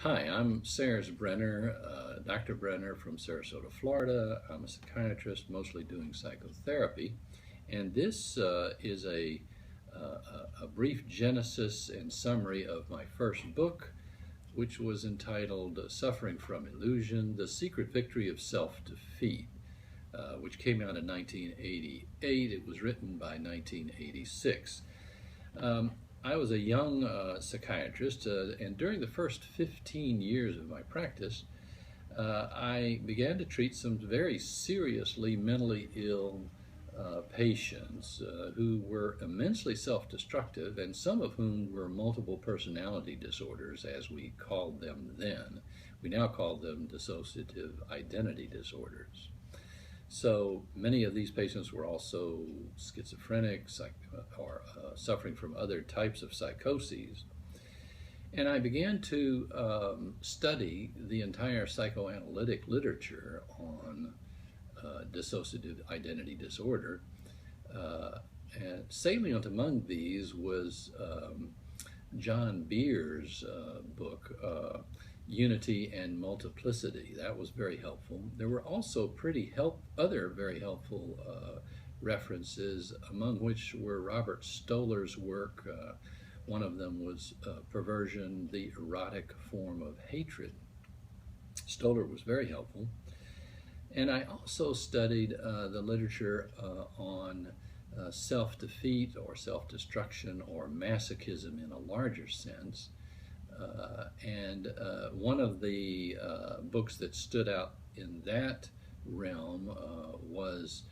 Hi, I'm Brenner, Dr. Brenner from Sarasota, Florida. I'm a psychiatrist, mostly doing psychotherapy. And this is a brief genesis and summary of my first book, which was entitled Suffering from Illusion, The Secret Victory of Self-Defeat, which came out in 1988. It was written by 1986. Um, I was a young psychiatrist, and during the first 15 years of my practice, I began to treat some very seriously mentally ill patients who were immensely self-destructive, and some of whom were multiple personality disorders, as we called them then. We now call them dissociative identity disorders. So many of these patients were also schizophrenic or suffering from other types of psychoses. And I began to study the entire psychoanalytic literature on dissociative identity disorder. And salient among these was John Beer's book, Unity and Multiplicity. That was very helpful. There were also other very helpful references, among which were Robert Stoller's work. One of them was Perversion, the Erotic Form of Hatred. Stoller was very helpful. And I also studied the literature on self-defeat or self-destruction or masochism in a larger sense. One of the books that stood out in that realm was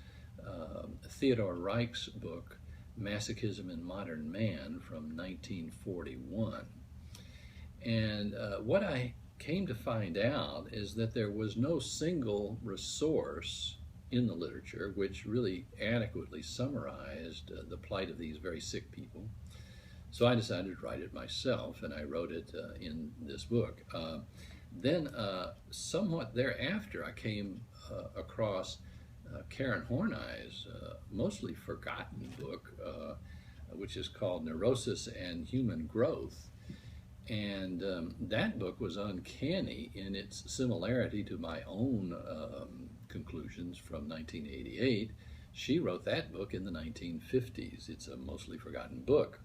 Theodore Reich's book, Masochism in Modern Man, from 1941. And what I came to find out is that there was no single resource in the literature which really adequately summarized the plight of these very sick people. So I decided to write it myself, and I wrote it in this book. Then, somewhat thereafter, I came across Karen Horney's mostly forgotten book, which is called Neurosis and Human Growth. And that book was uncanny in its similarity to my own conclusions from 1988. She wrote that book in the 1950s. It's a mostly forgotten book.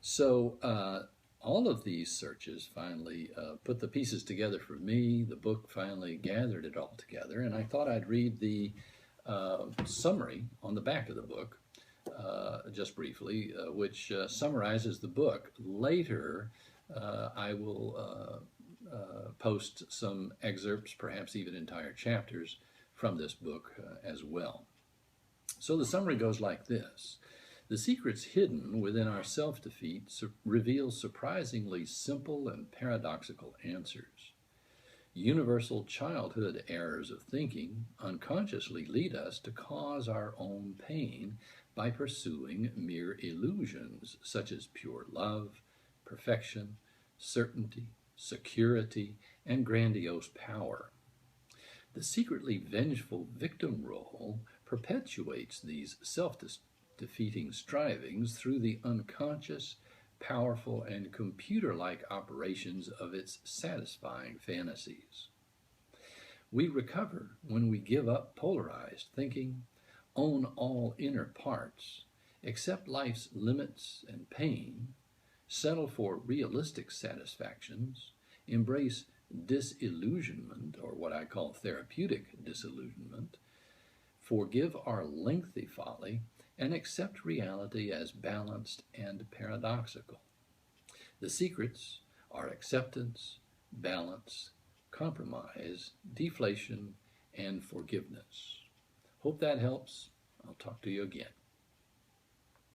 So all of these searches finally put the pieces together for me. The book finally gathered it all together, and I thought I'd read the summary on the back of the book, just briefly, which summarizes the book. Later, I will post some excerpts, perhaps even entire chapters, from this book as well. So the summary goes like this. The secrets hidden within our self-defeat reveal surprisingly simple and paradoxical answers. Universal childhood errors of thinking unconsciously lead us to cause our own pain by pursuing mere illusions such as pure love, perfection, certainty, security, and grandiose power. The secretly vengeful victim role perpetuates these self-defeating strivings through the unconscious, powerful, and computer-like operations of its satisfying fantasies. We recover when we give up polarized thinking, own all inner parts, accept life's limits and pain, settle for realistic satisfactions, embrace disillusionment, or what I call therapeutic disillusionment, forgive our lengthy folly, and accept reality as balanced and paradoxical. The secrets are acceptance, balance, compromise, deflation, and forgiveness. Hope that helps. I'll talk to you again.